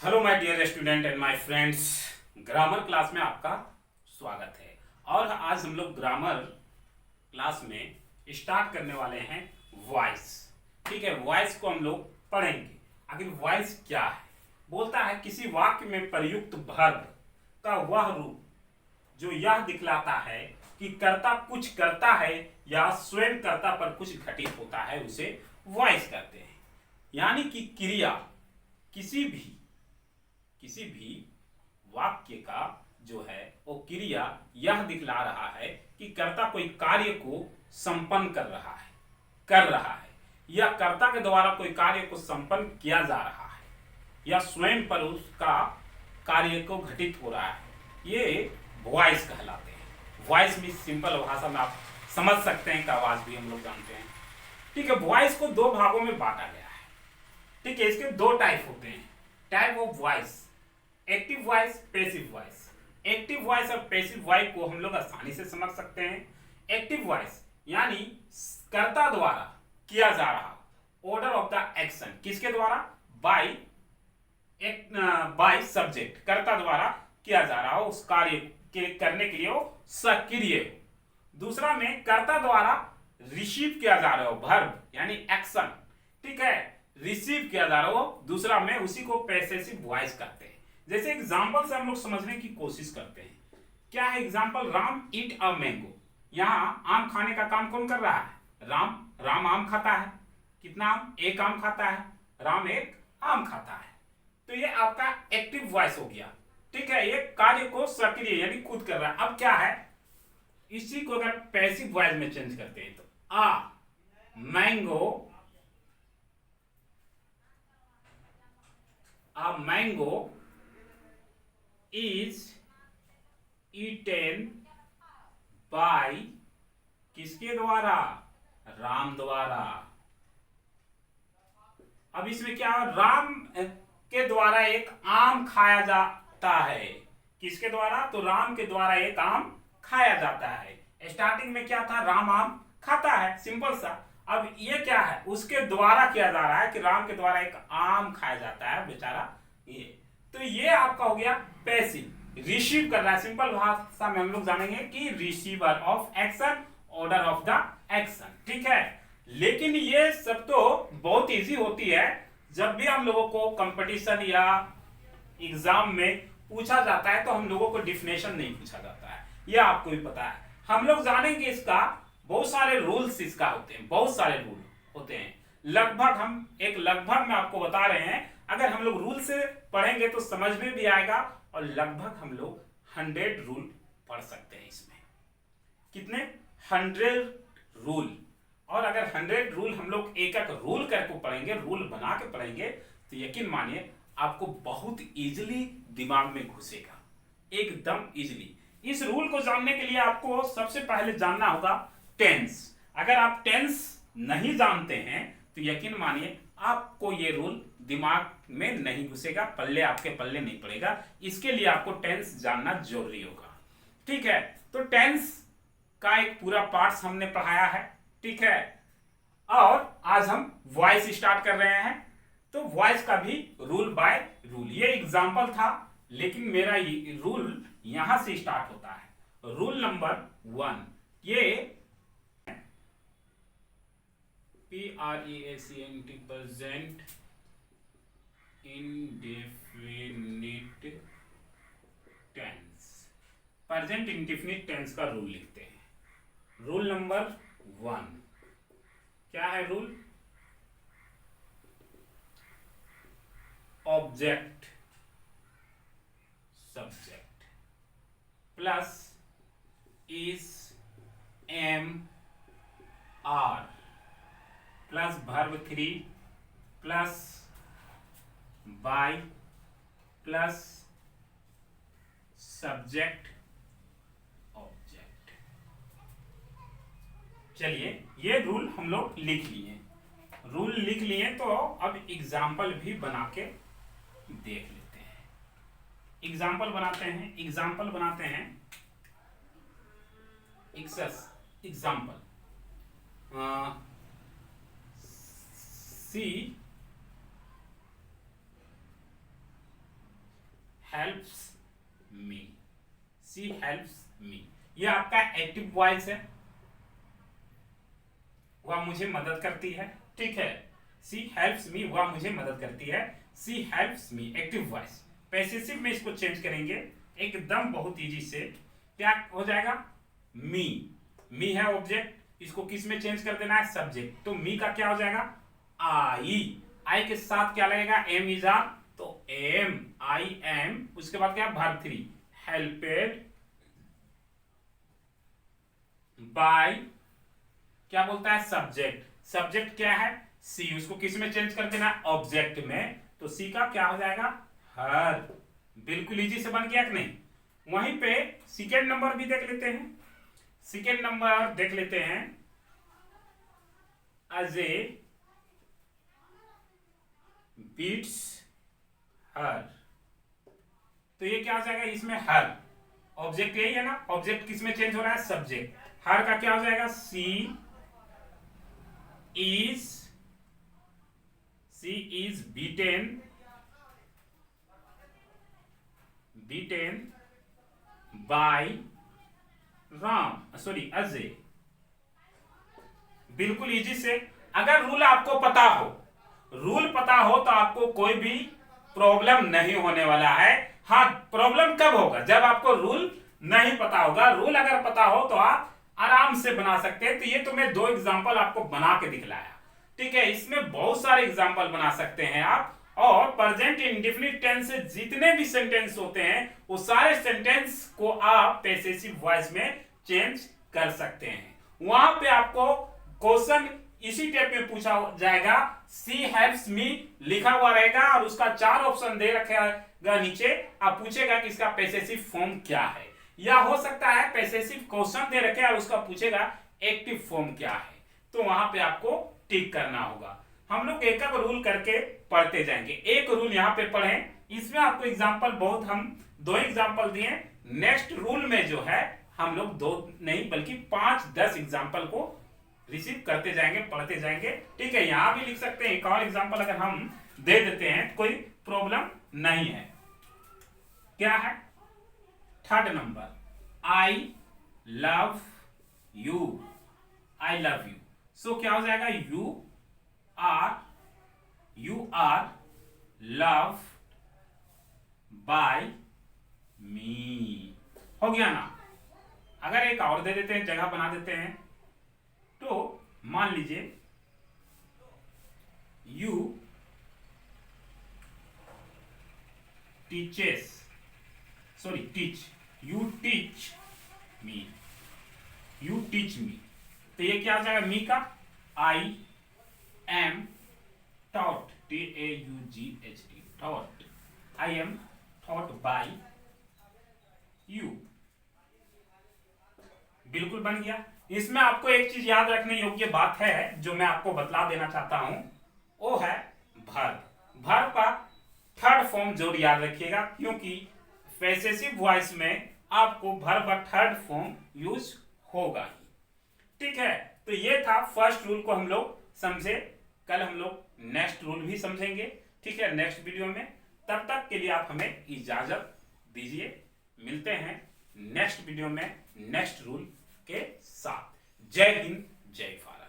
Hello my dear student and my friends, grammar class में आपका स्वागत है। और आज हम लोग ग्रामर क्लास में स्टार्ट करने वाले हैं वॉइस। ठीक है, वॉइस को हम लोग पढ़ेंगे। आखिर वॉइस क्या है? बोलता है किसी वाक्य में प्रयुक्त वर्ब का वह रूप जो यह दिखलाता है कि कर्ता कुछ करता है या स्वयं कर्ता पर कुछ घटित होता है, उसे वॉइस कहते हैं। यानी कि क्रिया किसी भी वाक्य का जो है वो क्रिया यह दिखला रहा है कि कर्ता कोई कार्य को संपन्न कर रहा है या कर्ता के द्वारा कोई कार्य को संपन्न किया जा रहा है या स्वयं पर उसका कार्य को घटित हो रहा है, ये वॉइस कहलाते हैं। वॉइस में सिंपल भाषा में आप समझ सकते हैं कि आवाज भी हम लोग जानते हैं। ठीक है, वॉइस को दो भागों में बांटा गया है। ठीक है, इसके दो टाइप होते हैं। Type of voice, active voice, passive voice. Active voice और पैसिव वॉइस को हम लोग आसानी से समझ सकते हैं। एक्टिव वॉइस यानी कर्ता द्वारा किया जा रहा ऑर्डर ऑफ द एक्शन, किसके द्वारा? बाय सब्जेक्ट, कर्ता द्वारा किया जा रहा हो उस कार्य के करने के लिए वो सक्रिय हो। दूसरा में कर्ता द्वारा रिसीव किया जा रहा हो वर्ब यानी एक्शन। ठीक है, रिसीव किया जा रहा हो, दूसरा में उसी को पैसिव वॉइस कहते हैं। जैसे एग्जांपल से हम लोग समझने की कोशिश करते हैं। क्या है example? Ram eat a mango. यहाँ आम खाने का काम कौन कर रहा है? राम आम खाता है। कितना आम? एक आम खाता है। राम एक आम खाता है। तो ये आपका एक्टिव वॉइस हो गया। ठीक है, ये कार्य को सक्रिय यानी खुद कर रहा है। अब क्या है, इसी को अगर पैसिव वॉइस में चेंज करते हैं तो a mango is eaten by किसके द्वारा? राम द्वारा। अब इसमें क्या है? राम के द्वारा एक आम खाया जाता है। किसके द्वारा? तो राम के द्वारा एक आम खाया जाता है। स्टार्टिंग में क्या था? राम आम खाता है, सिंपल सा। अब ये क्या है? उसके द्वारा किया जा रहा है कि राम के द्वारा एक आम खाया जाता है बेचारा। ये तो ये आपका हो गया पैसिव, रिसीव कर रहा है। सिंपल भाषा में हम लोग जानेंगे कि receiver of action, order of the action. ठीक है, लेकिन ये सब तो बहुत इजी होती है। जब भी हम लोगों को कंपटीशन या एग्जाम में पूछा जाता है तो हम लोगों को डिफिनेशन नहीं पूछा जाता है, ये आपको भी पता है। हम लोग जानेंगे इसका बहुत सारे रूल्स इसका होते हैं, बहुत सारे रूल होते हैं। लगभग मैं आपको बता रहे हैं। अगर हम लोग रूल से पढ़ेंगे तो समझ में भी आएगा और लगभग हम लोग 100 रूल पढ़ सकते हैं इसमें। कितने? 100 रूल। और अगर 100 रूल हम लोग एक एक रूल करके पढ़ेंगे, रूल बना के पढ़ेंगे, तो यकीन मानिए आपको बहुत इजीली दिमाग में घुसेगा, एकदम इजीली। इस रूल को जानने के लिए आपको सबसे पहले जानना होगा टेंस। अगर आप टेंस नहीं जानते हैं तो यकीन मानिए आपको ये रूल दिमाग में नहीं घुसेगा, आपके पल्ले नहीं पड़ेगा। इसके लिए आपको टेंस जानना जरूरी होगा। ठीक है, तो टेंस का एक पूरा पार्ट्स हमने पढ़ाया है। ठीक है, और आज हम वॉइस स्टार्ट कर रहे हैं। तो वॉइस का भी रूल बाय रूल, ये एग्जांपल था, लेकिन मेरा ये रूल यहां से स्टार्ट होता है। रूल नंबर 1, ये PRESENT, present indefinite tense. Present indefinite tense का रूल लिखते हैं। रूल नंबर 1 क्या है? Rule object subject plus is am are plus verb 3 plus by plus subject object. चलिए, ये रूल हम लोग लिख लिए तो अब एग्जाम्पल भी बना के देख लेते हैं। एग्जाम्पल बनाते हैं। Example she helps me, she helps me. ये आपका एक्टिव वॉइस है, वह मुझे मदद करती है। ठीक है, शी हेल्प्स मी, वह मुझे मदद करती है। She helps me active voice. Passive में इसको चेंज करेंगे एकदम बहुत इजी से। क्या हो जाएगा? मी, मी है ऑब्जेक्ट, इसको किस में चेंज कर देना है? सब्जेक्ट। तो मी का क्या हो जाएगा? आई। आई के साथ क्या लगेगा? एम इज आ, तो एम, आई एम, उसके बाद क्या? वर्ब 3, हेल्पेड बाय, क्या बोलता है? सब्जेक्ट। सब्जेक्ट क्या है? सी, उसको किस में चेंज कर देना? ऑब्जेक्ट में। तो सी का क्या हो जाएगा? हर। बिल्कुल इजी से बन गया कि नहीं? वहीं पे सेकेंड नंबर भी देख लेते हैं। सेकेंड नंबर देख लेते हैं, अजय बीट्स हर। तो ये क्या हो जाएगा? इसमें हर ऑब्जेक्ट यही है ना, ऑब्जेक्ट किस में चेंज हो रहा है? सब्जेक्ट। हर का क्या हो जाएगा? She is beaten by Ram, sorry Ajay. बिल्कुल इजी से। अगर रूल आपको पता हो, रूल पता हो तो आपको कोई भी प्रॉब्लम नहीं होने वाला है। हाँ, प्रॉब्लम कब होगा? जब आपको रूल नहीं पता होगा। रूल अगर पता हो तो आप आराम से बना सकते हैं। तो ये तो मैं 2 एग्जांपल आपको बना के दिखलाया। ठीक है, इसमें बहुत सारे एग्जांपल बना सकते हैं आप। और प्रेजेंट इंडेफिनिट टेंस से जितने भी सेंटेंस होते हैं वो सारे सेंटेंस को आप पॉसेसिव वॉइस में चेंज कर सकते हैं। वहां पे आपको क्वेश्चन इसी टाइप में पूछा जाएगा, सी हेल्प्स मी लिखा हुआ रहेगा और उसका 4 ऑप्शन दे रखेगा नीचे। आप पूछेगा कि इसका पॉसेसिव फॉर्म क्या है, या हो सकता है पॉसेसिव क्वेश्चन दे रखे और उसका पूछेगा एक्टिव फॉर्म क्या है। तो वहां पे आपको टिक करना होगा। हम लोग एक एक रूल करके पढ़ते जाएंगे। एक रूल यहाँ पे पढ़ें, इसमें आपको एग्जांपल बहुत, हम 2 एग्जांपल दिए। नेक्स्ट रूल में जो है हम लोग 2 नहीं बल्कि 5-10 एग्जांपल को रिसीव करते जाएंगे, पढ़ते जाएंगे। ठीक है, यहां भी लिख सकते हैं। एक और एग्जांपल अगर हम दे देते हैं, कोई प्रॉब्लम नहीं है। क्या है? Third number, I love you, I love you. So क्या हो जाएगा? You are love by me. हो गया ना? अगर एक और दे देते हैं, जगह बना देते हैं, तो मान लीजिए you teaches, sorry teach, you teach me, you teach me. तो ये क्या आ जाएगा? मी का I am taught, T-A-U-G-H-T, taught, I am taught by you। बिल्कुल बन गया। इसमें आपको एक चीज याद रखने योग्य बात है जो मैं आपको बतला देना चाहता हूं, वो है वर्ब। वर्ब का थर्ड फॉर्म जरूर याद रखिएगा, क्योंकि पॉसेसिव वॉइस में आपको वर्ब का थर्ड फॉर्म यूज होगा ही। ठीक है, तो ये था फर्स्ट रूल को हम लोग समझे। कल हम लोग नेक्स्ट रूल भी समझेंगे। ठीक है, नेक्स्ट वीडियो में। तब तक के लिए आप हमें इजाजत दीजिए। मिलते हैं नेक्स्ट वीडियो में नेक्स्ट रूल के साथ। जय हिंद, जय भारत।